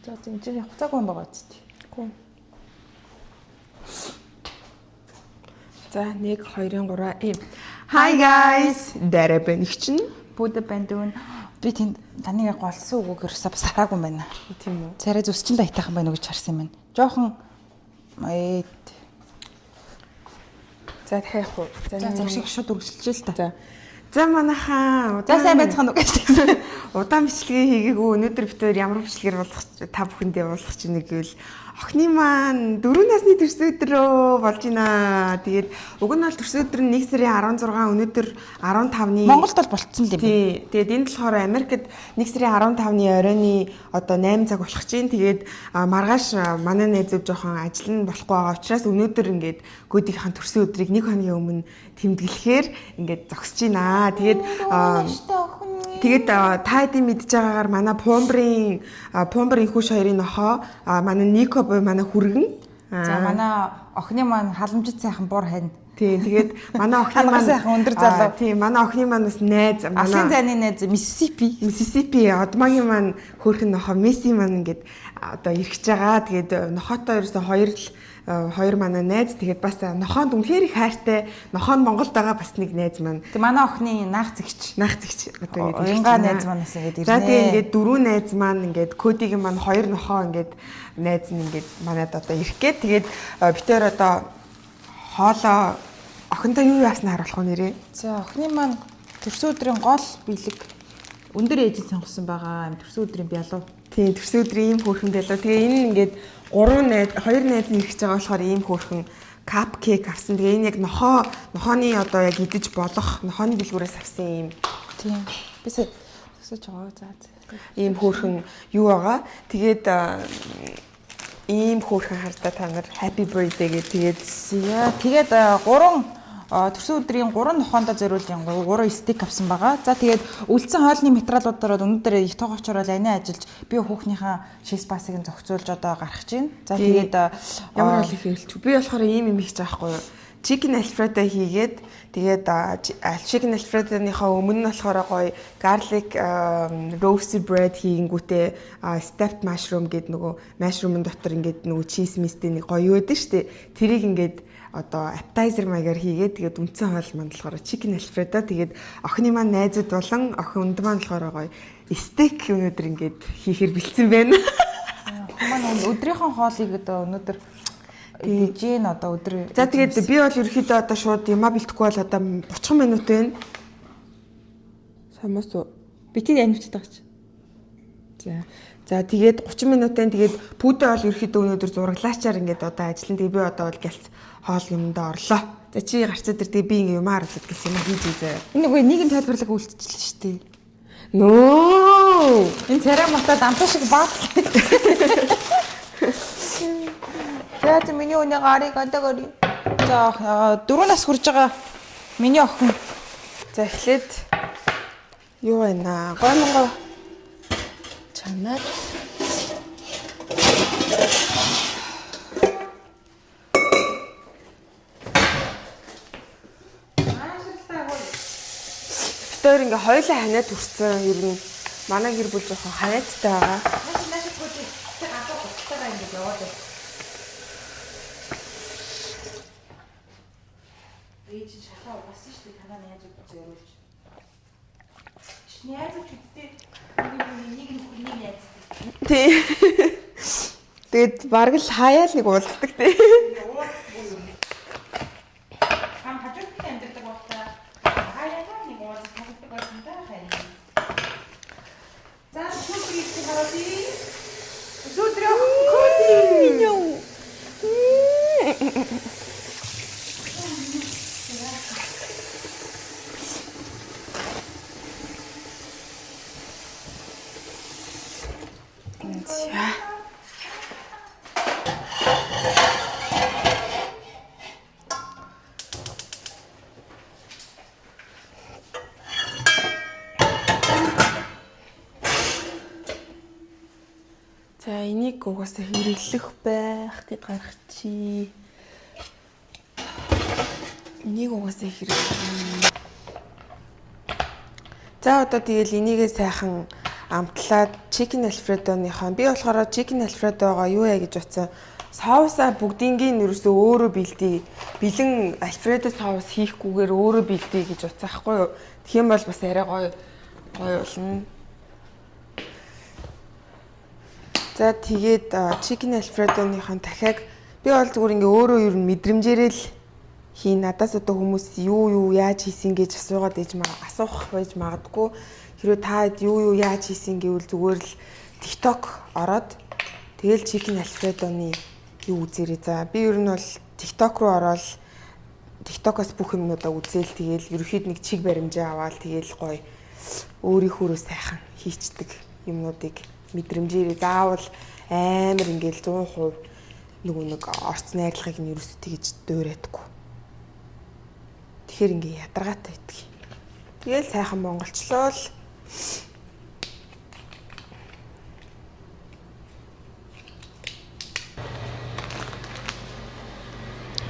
За энэ чинь хуцаагүй юм байгаа ч тийм. За 1 2 3 ийм. Hi guys. Дэрэ нэг чинь Бүдэ бандун би тэнд таныг голсон үгээр бас хараагүй юм байна. Тийм үү. Царай зүсчин дайтайхан байна уу гэж харсан юм байна. Жохон За дахиад уу. За шиг шууд үргэлжлэжээ л та. За манайхаа За сайн байцгаана уу гэж. Удаан бичлэгээ хийгээгүй өнөөдөр бид хоёр ямар бичлэгээр уулзах та бүхэндээ уулзах чинь нэг гэвэл охины маань 4 насны төрс өдрөө болж байна. Тэгээд уг нь бол төрс өдөр нь 1 сарын 16 өнөөдөр 15-ны Монголд бол болцсон юм байна. Тэгээд энэ болохоор Америкт 1 сарын 15-ны оройны одоо 8 цаг болох чинь тэгээд маргааш манай найзууд жоохон ажил нь болохгүй байгаа учраас өнөөдөр ингээд гүдийнхаа төрс өдрийг 1 хоногийн өмнө тэмдэглэхээр ингээд зогсож байна. Тэгээд та хэдийн мэдж байгаагаар манай Пумбрын хүүш хоёрын нохоо манай Нико буюу манай хүргэн. За манай охины маань халамжит сайхан бур хань. Тийм тэгээд манай охины маань сайхан өндөр залуу. Тийм манай охины маань бас найз Аслын зайны найз Миссисипи одмагийн маань хөөрхөн нохоо Месси маань ингээд одоо ирж байгаа. Тэгээд нохоотой ерөөсө хоёр манай найз тэгээд бас нохоонд үнэхээр их хайртай. Нохоо нь Монголд байгаа бас нэг найз маань. Тэг манай охины наах зэгч одоо ингээд уянгаа найз манаас ингээд ирнэ. За тэгээд ингээд 4 найз маань ингээд кодигийн маань 2 нохоо ингээд найз нь ингээд манад одоо ирэх гээд тэгээд битээр одоо хоолоо охинтой юу яаснаа харуулах уу нэрээ. За охины маань төрсөн өдрийн гол бэлэг өндөр ээжийн сонгосон байгаа юм төрсөн өдрийн бялуу. Тийм төрсөн өдрийн ийм хөөрхөн бялуу. Тэгээ энэ нь ингээд 2 найз нь ирэх байгаа болохоор ийм хөөрхөн капкейк авсан. Тэгээ энэ яг нохооны одоо яг идэж болох нохооны бэлгүүрээс авсан ийм. Тийм. Бисээ төсөж байгаа. За. Ийм хөөрхөн юу байгаа. Тэгээд ийм хөөрхөн хардаа та нар happy birthday гэдэг. Тэгээд 3 төрсөн өдрийн 3 нохоондоо зориулсан 3 стик авсан байгаа. За тэгээд үлдсэн хоолны материалуудаар өнөөдөр их тоогоочор бол ани ажиллаж би хүүхнийхээ шис басыг нь зохицуулж одоо гаргаж байна. За тэгээд ямар хоол их хэлч. Би болохоор ийм юм хийж байгаа байхгүй юу? Chicken alfredo хийгээд тэгээд chicken alfredo-ныхаа өмнө нь болохоор гоё garlic roasted bread хийнгүүтээ stuffed mushroom гэдэг нөгөө mushroom-ын дотор ингээд нөгөө cheese мистэй нэг гоё юу гэдэг штэ. Тэрийг ингээд одоо appetizer маягаар хийгээд тэгээд үндсэн хоол маань болохоор chicken alfredo тэгээд охины маань найзууд болон охин өнд маань болохоор гоё steak өнөөдөр ингээд хийхээр бэлдсэн байна. Охин маань өдрийнхөө хоолыг одоо өнөөдөр Жин одоо өдөр. За тэгээд би бол ерөөхдөө одоо шууд юмаа бэлтгэхгүй бол одоо 30 минут байна. Самаас уу. Би тийм амьдчихэд байгаа ч. За тэгээд 30 минут байна. Тэгээд пүүдэ бол ерөөхдөө өнөөдөр зураглаачаар ингээд одоо ажиллана. Тэгээд би одоо бол гэлс хоол юмдаа орлоо. За чи гарцаа дээр тэгээд би ингээ юмаа харуулдаг гэсэн юм хийж үзээ. Энэ нөгөө нийгэм тайлбарлага үйлчлээ шүү дээ. Нөө. Энэ царай мотод амтаа шиг бат. Тэгээд миний өнөө гарыг одоогоор. За 4 нас хүрж байгаа миний охин. За эхлээд юу байна? Гомго чамд битээр ингээ хоёулаа ханаад хүрсэн. Ер нь манай гэр бүл жоохон ханиадтай байгаа. Маш их гүйтээ гадаа буцтайгаа ингээ яваад байна. Ээж шахаа угаасан шүү дээ танаа найзууд зориулж. Найзууд үтдээ нэг найз. Тий. Тэгээд бараг л хаяа л нэг уулздаг тий. Хам хажууд нь амьддаг болтой. Хаяа нэг уулздаг байсан та хайр. За сүтрийг харуулъя. Сүтрийг коди. За энийг угаасаа хэрэглэх байх гэд гаргачих. Энийг угаасаа хэрэглэх. За одоо тэгэл энийгээ сайхан амтлаад chicken alfredo-ныхаа би болохоор chicken alfredo-гоо юу яа гэж утсан. Соусаа бүгдийнгийн ерөөсөө өөрөө бэлдээ. Бэлэн альфредо соус хийхгүйгээр өөрөө бэлдээ гэж утсан хгүй юу. Тэгэх юм бол бас арай гоё болно. За тэгээд chicken alfredo-ныхаа дахиад би бол зүгээр ингээ өөрөө ер нь мэдрэмжээрээ л хийн. Надаас одоо хүмүүс юу яаж хийсэн гэж асуугаад асуух байж магадгүй. Хэрвээ та юу яаж хийсэн гэвэл зүгээр л TikTok ороод тэгэл chicken alfredo-ны юу үзээрэй. За би ер нь бол TikTok руу ороод TikTok-оос бүх юмнуудаа үзээл тэгэл ерөөхдөө нэг чиг баримжаа аваад тэгэл гоё өөрийнхөө сайхан хийчдэг юмнуудыг мэдрэмжээрээ заавал амар ингээл 100% нэг орц найрлагыг нь ерөөсөө тэгж дуурайдаггүй. Тэгэхээр ингээ ядаргаатай идэх. Тэгэл сайхан монголчлоо л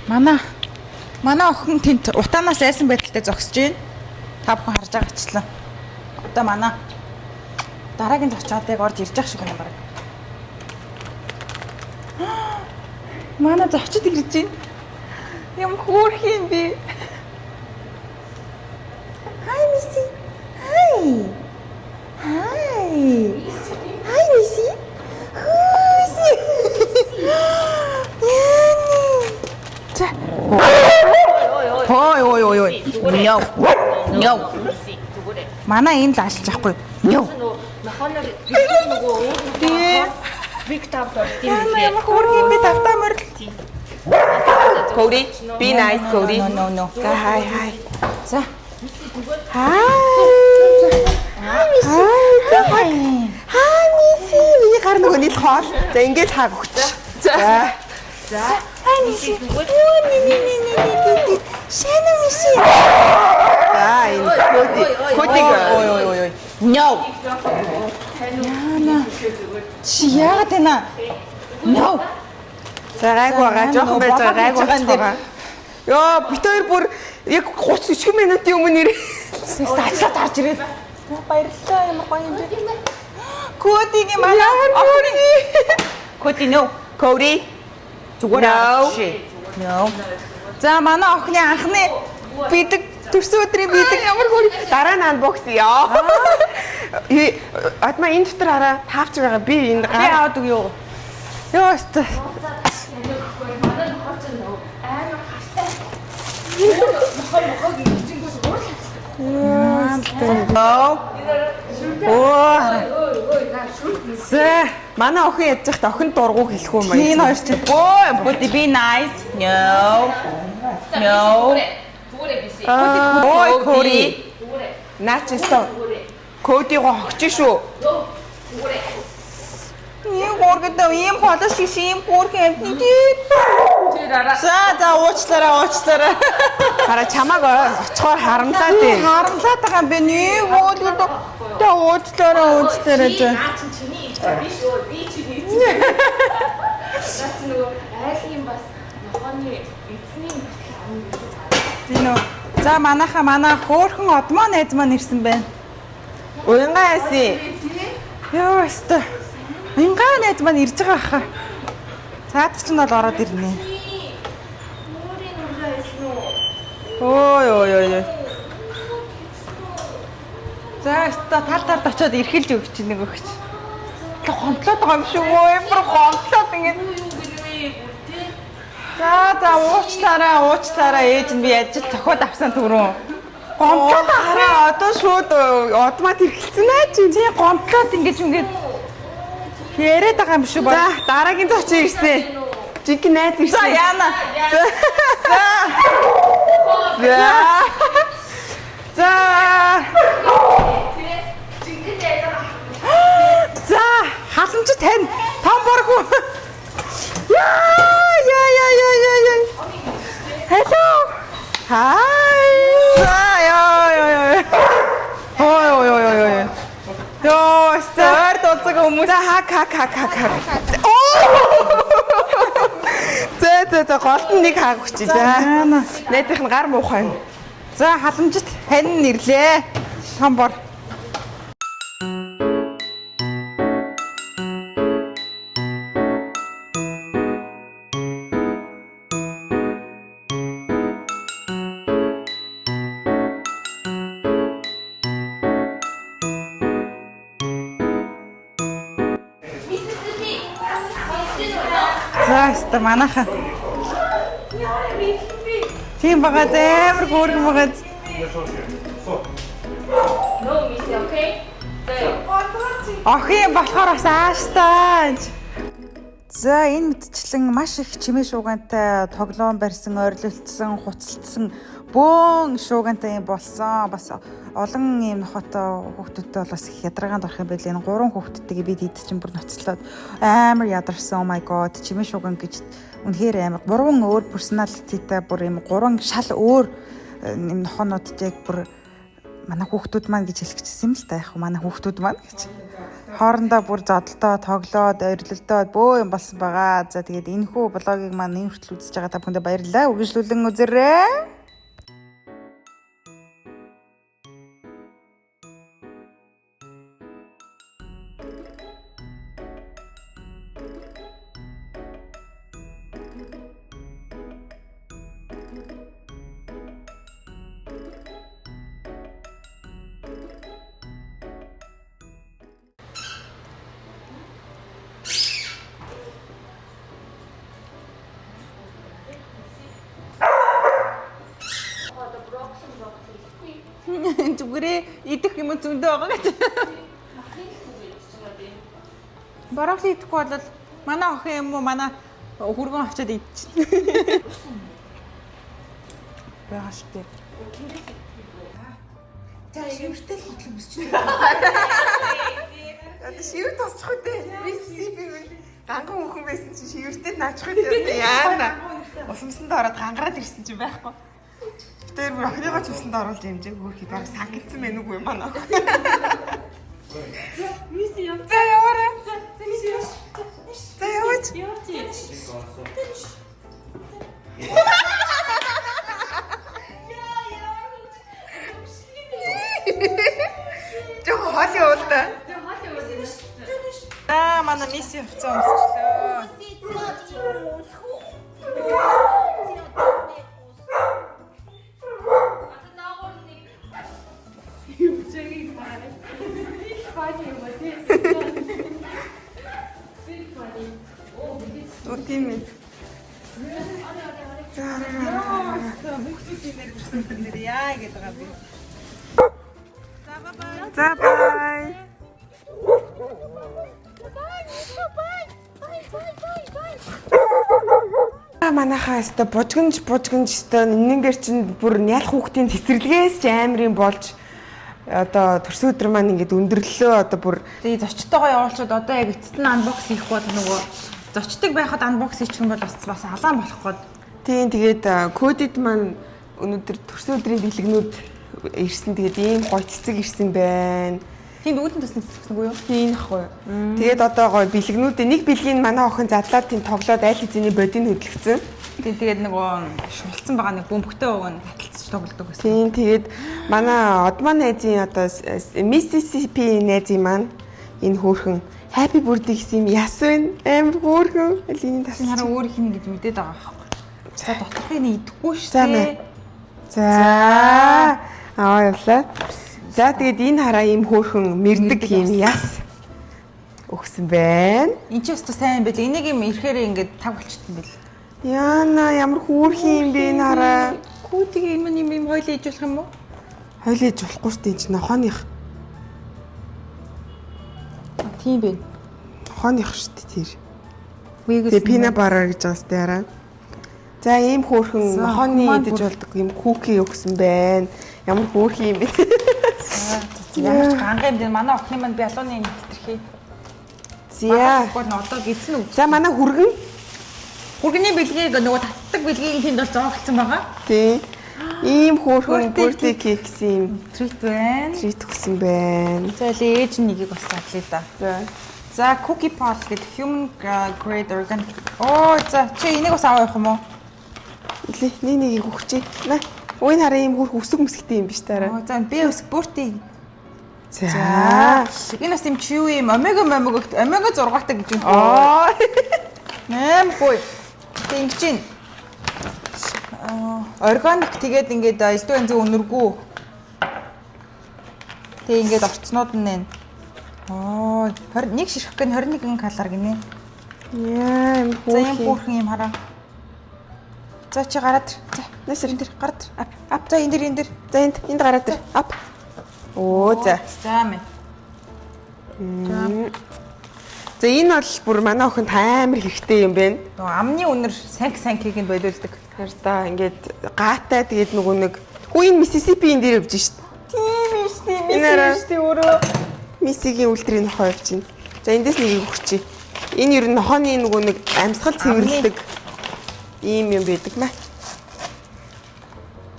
Манай охин тент утаанаас айсан байдалтай зогсож байна. Та бүхэн харж байгаачлаа. Одоо манай дараагийн зочоод яг орж ирж байгаа шиг байна баг. Манай зочид ирж байна. Юм хөөрх юм би. Hi Missy. Hi. Hi Missy. Who's 자. ой. No. Манай энэ л ашиж ахгүй. No. Наханаар нөгөө биг тавтаа тийм үү. Ямар хөөрхөн би тавтаа мөрл. Cody, be nice Cody. No. Hi. За. Hi Missy. Миний гар нөгөө нийл хоол. За ингээд хааг өгч. За. Hi Missy. Шана Missy. За энэ Cody. Ой. No. Чи яагаад тэнэ? No. За гайгүй жоохон байж байгаа. Йоо бит хоёр бүр яг 30-40 минутын өмнө нэр Стачлаад харж ирээд. Баярлалаа ямар гоё юм бэ. Кодигийн манай охины. Коди no. Cody. Зүгээр No. За манай охины анхны бидэг төрсөн өдрийн бидэг ямар гоё. Дараа нь unbox ёо. Атма энэ дотор хараа таавч байгаа. Би энэ Би аваад өгөө. Йоо өстө. Манай охин ядж захт охин дургу хэлэх юм байна. Энэ хоёр чинь would be nice. No. Ой Cody. Наачсаа. Cody-го хогч шүү. Ийм гургадаа ийм холоо шиг ийм гургэн амтны. За уучлаарай. Хараа чамааг оцгоор харамлаа дээ. Харамлаад байгаа юм бэ? Нэг уудлаа. Та уучлаарай за. Чиний биш үү? Би чиний. Наач нөгөө айлын бас нохооны эцний Тинөө. За манай хөөхөн одмоо найз маань ирсэн байна. Уянгаа яасан. Йоо өстө. Уянгаа найз маань ирж байгаа хаа. Цаад чинь бол ороод ирнэ. Ой. За өстө тал очиод эрхэлж өгч нэг өгч. Гомдлоод байгаа юм шүү. Эмбэр гомдлоод ингэ. За уучлаарай ээж нь би ажил цохоод авсан түрүү. Гомдлоод Хараа одоо шууд автомат эргэлцэн аа чи. тий гомдлоод ингэж яриад байгаа юм шүү. За дараагийн зочин ирсэн. Жинхэнэ найз ирсэн. За яана. За. За халамж тань том боргүй. Яа. Hello. Hi. Яа. Ой. Йоо, стар тоцог хүмүүс. За хак. За голд нэг хааг өгчий. За. Найзынх нь гар муухай. За халамжит хань нэрлээ. Том бор. Заста манайха. Тийм байгаа зэмэр хөөргөн байгаа. No, miss, okay? Охин болохоор бас ааштай. За энэ мэдчлэн маш их чимээ шуугантай тоглоом барьсан, ойрлолцсон, хуцалдсан бөөн шуугантай юм болсон. Бас олон юм нохотой хүүхдүүдтэй бол бас их ядаргаанд орох юм байл. Энэ 3 хүүхдтэйгээ бид хэд чинь бүр ноцлоод амар ядарсан. Oh my god, чимээ шууган гэж үнэхээр амар 3 өөр персоналититай бүр юм 3 шал өөр юм нохонууд яг бүр манай хүүхдүүд маань гэж хэлчихсэн юм л та яг манай хүүхдүүд маань гэж. Хоорондоо бүр зодолтой, тоглоод, ойрлолтоод бөө юм болсон байгаа. За тэгээд энэхүү блогийг маань энэ хүртэл үзэж байгаа та бүхэндээ баярлалаа. Үргэлжлүүлэн үзээрэй. Зүгээрээ идэх юм зөндөө байгаа гэж. Брокколи идэхгүй бол манай охин юм уу манай хүргэн очиод идчихнэ. Бага штэ. За шивэртэл хотлон өсчихнэ. Одоо шивэр тосчих үдэ. Миссипи ганган хүн байсан чинь шивэртэл наачих үдэ. Яана. Усамсанд ороод гангараад ирсэн чинь байхгүй. Тэр бүр охиныгоо ч усанд оруулж хэмжээг хөрхий баг сангидсан байх үгүй манай. Miss, я. За яваарай. Miss, я. За яваач. Жоо хоол явуулда. Аа манай мисс явцсан өмсчлөө. Тийм ээ. Хүүхдүүдийн нэр хүрсэн нэр яа гэдэг байгаа би. За бай. Манайхаа өстө бужгинж өстө энэнгээр чинь бүр нялх хүүхдийн цэцэрлэгээс ч амарын болж одоо төрсөн өдөр маань ингээд өндөрлөө одоо бүр тэгээ зочдтойгоо явуулчаад одоо яг эцэст нь анбокс хийх бол нөгөө зочдөг байхад анбокс хийчих юм бол бас халаан болох гээд. Тийм тэгээд кодид маань өнөөдөр төрсөн өдрийн дэлгэнүүд ирсэн тэгээд ийм гоё цэцэг ирсэн байна. Тийм үүдэн тусны цэцэг үгүй юу? Тийм ахгүй. Тэгээд одоо гоё бэлгэнүүдээ нэг бэлгийг манай охин задлаад тийм тоглоод аль хэзээний бодийг хөдөлгцэн. Тэгээд нөгөө шулцсан байгаа нэг бөмбөгтэй уг нь хаталцж тоглодог гэсэн. Тийм тэгээд манай одмаа найзын одоо Mississippi найзын маань энэ хөөрхөн Happy birthday гэсэн юм яс байна. Амар хөөрхөн. Энийг тасч хараа өөр хин гэж мэдээд байгаа байхгүй. За доторхыг нь идэхгүй шүү дээ. За аваа явлаа. За тэгээд энэ хараа ийм хөөрхөн мэрдэг юм яс өгсөн байна. Энд ч өстө сайн байл. Энийг юм ирэхээр ингээд таг болчихсон байл. Яна ямар хөөрхөн юм бэ энэ хараа. Күүдийг юм хойлоо ижүүлэх юм уу? Хойлоо иж болохгүй шүү дээ. Энд нохооных. Тийм бэ. Нохооных шүү дээ тэр. Тэгээ пина бараа гэж байгаа сте хараа. За ийм хөөрхөн нохооны идэж болдог юм куки өгсөн байна. Ямар хөөрхөн юм бэ? Ямар ч ганга юм дээ. Манай охины манд бялууны нэвтрхий. За. Одоо гидсэн үү? За манай хүргэний бэлгийг нөгөө татдаг бэлгийн тэнд бол зоогцсон байгаа. Тий. Ийм хөөрхөн birthday cake гэсэн юм treat байна. Treat өгсөн байна. За ээж нэгийг бас задлаа да. За cookie pot гэдэг human grade organic. Оо за чи энийг бас аваа явах юм уу? Илээ нэгийг өгчээ. На. Ууй хараа ийм хөөрхөн өсөг мөсгтэй юм биш таараа. Оо за би өсөг birthday. За. Энэ бас юм chewy юм омега 6-тай гэж юм. Оо. Нэмгүй. Тэг чинь органик тэгээд ингээд элдв янзын өнөргөө. Тэг ингээд орцнууд нь нэ. Оо 21 ширхэг гэн 21 калори гинэ. Яа, юм За юм хөөх. бүрхэн юм хараа. За чи гараад ир. За Насэр энэ дэр гараад ир. Ап. За энэ дэр. За энд гараад ир. Ап. Оо за. За мэн. За энэ бол бүр манай охинд амар хэрэгтэй юм байна. Нөгөө амны үнэр санкийг нь болиулдаг. Тэгэхээр та ингээд гаатай тэгээд нөгөө нэг хүү энэ Mississippi энэ дээр явж шít. Тийм биш тийм. Энээрээ. Мисс өөрөө. Миссигийн үлтрийн нохоо явж байна. За эндээс нэг өгчий. Энэ ер нь нохооны нөгөө нэг амьсгал цэвэрлдэг ийм юм байдаг маа.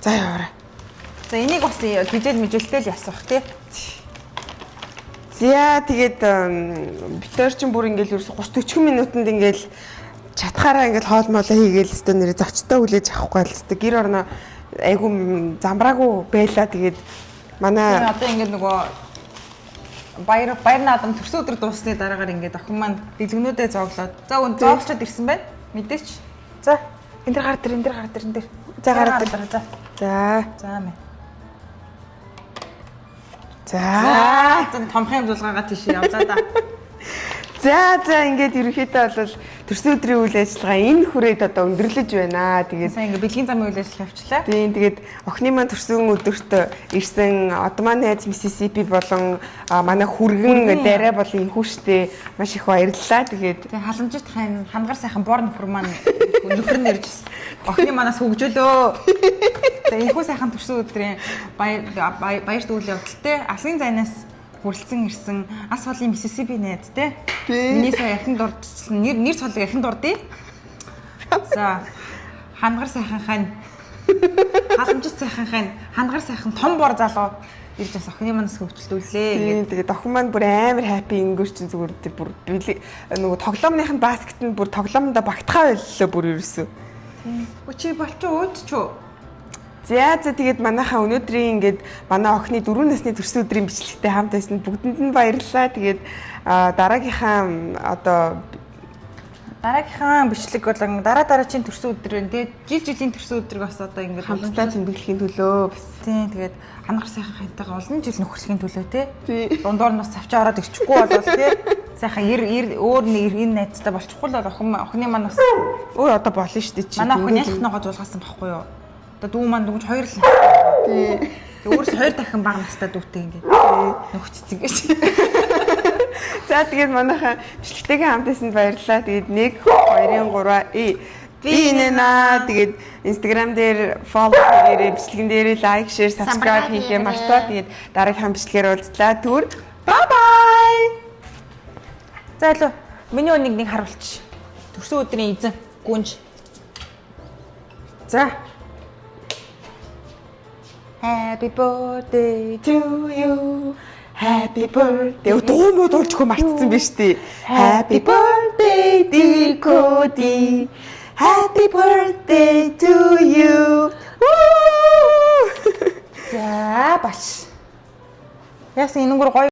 За яваарай. За энийг бас гижэл мэжэлтэй л ясах тий. За тэгээд битэр чин бүр ингээл ерөөс 30-40 минутанд ингээл чатхаараа ингээл хоол моолоо хийгээл өстө нэрээ зочтой хүлээж авахгүй байлсдаг. Гэр орноо айгу замбраагүй байла тэгээд манай Одоо ингээд нөгөө баяр наадам төрсөн өдөр дууссаны дараагаар ингээд охин маань дэлгэнүүдээ зооглоод. За үн зооглочод ирсэн байна. Мэдээч. За энэ дэр гар дээр. За гараад ир. За. За За мэ. за За томхон зулгаагаа тийш явлаа да. за ингээд ерөнхийдөө бол төрсөн өдрийн үйл ажиллагаа энэ хүрээд одоо өндөрлөж байна. Тэгээд Сайн ингээд бэлгийн замын үйл ажиллагаа явчлаа. тийм тэгээд охины маань төрсөн өдөрт ирсэн одоо маань найз Mississippi болон манай хүргэн дараа болон инхүү штэ маш их баярлалаа. Тэгээд Тэгээ халамжит хайн хангар сайхан бор нөхөр маань нөхөр нэрж охины манаас хөгжөөлөө. Тэгээ инхүү сайхан төрсөн өдрийн баяр дүүл явдалтай алсын зайнаас хүрлцэн ирсэн ас холын Mississippi найз те. Миний сая яхин дурдсан нэр цолог яхин дурдъя. За хангар сайхан хань халамжит сайхан хань хангар сайхан том бор залуу ирж бас охины манаас хөвчлүүлээ. тийм тэгээд охин маань бүр амар happy ингэр чин зүгээр бүр нөгөө тоглоомныхын баскет нь бүр тоглоомдоо багтахаа боллоо бүр ерөөсөө. Өчи болчоо өөдчөө. За тэгээд манайхаа өнөөдрийн ингээд манай охины 4 насны төрсөн өдрийн бичлэгтэй хамт байсан бүгдэнд нь баярлалаа. Тэгээд дараагийнхаа одоо Дараагийнхаа бичлэг болон дараагийн төрсөн өдрийн тэгээд жилийн төрсөн өдрийг бас одоо ингээд хамтдаа тэмдэглэхийн төлөө бас тийм тэгээд хангар сайхан хантайгаа олон жил нөхөрлөхийн төлөө те. Дундуур нь бас цавчаа ороод ирчихгүй болол те. Сайхан өөр нэг энэ найзтай болчихгүй л охины маань бас өө одоо болно шүү дээ чи. манай охин ялах ногоо зулгаасан байхгүй юу? Одоо дүү маань дөнгөж 2 л. Тий. Өөрөөс 2 дахин бага настай дүүтэй ингээд нөхцсөн гэж. За тэгээд манайхаа бичлэгтэйгээ хамтаасанд баярлалаа. Тэгээд 1 2 3 би нэ тэгээд Instagram дээр follow хийгээрэй, бичлэгэн дээр like, share, subscribe хийхээ мартаа. Тэгээд дараагийн бичлэгээр уулзлаа. Түр. Bye bye. За илүү миний өнийг нэг харуулчих. Төрсөн өдрийн эзэн гүнж. За. Happy birthday To you. Happy birthday. Дуу муу дуулчихгүй мартсан биз дээ. Happy birthday dear Cody. Happy birthday to you. За баш. Яасан энэгээр гоё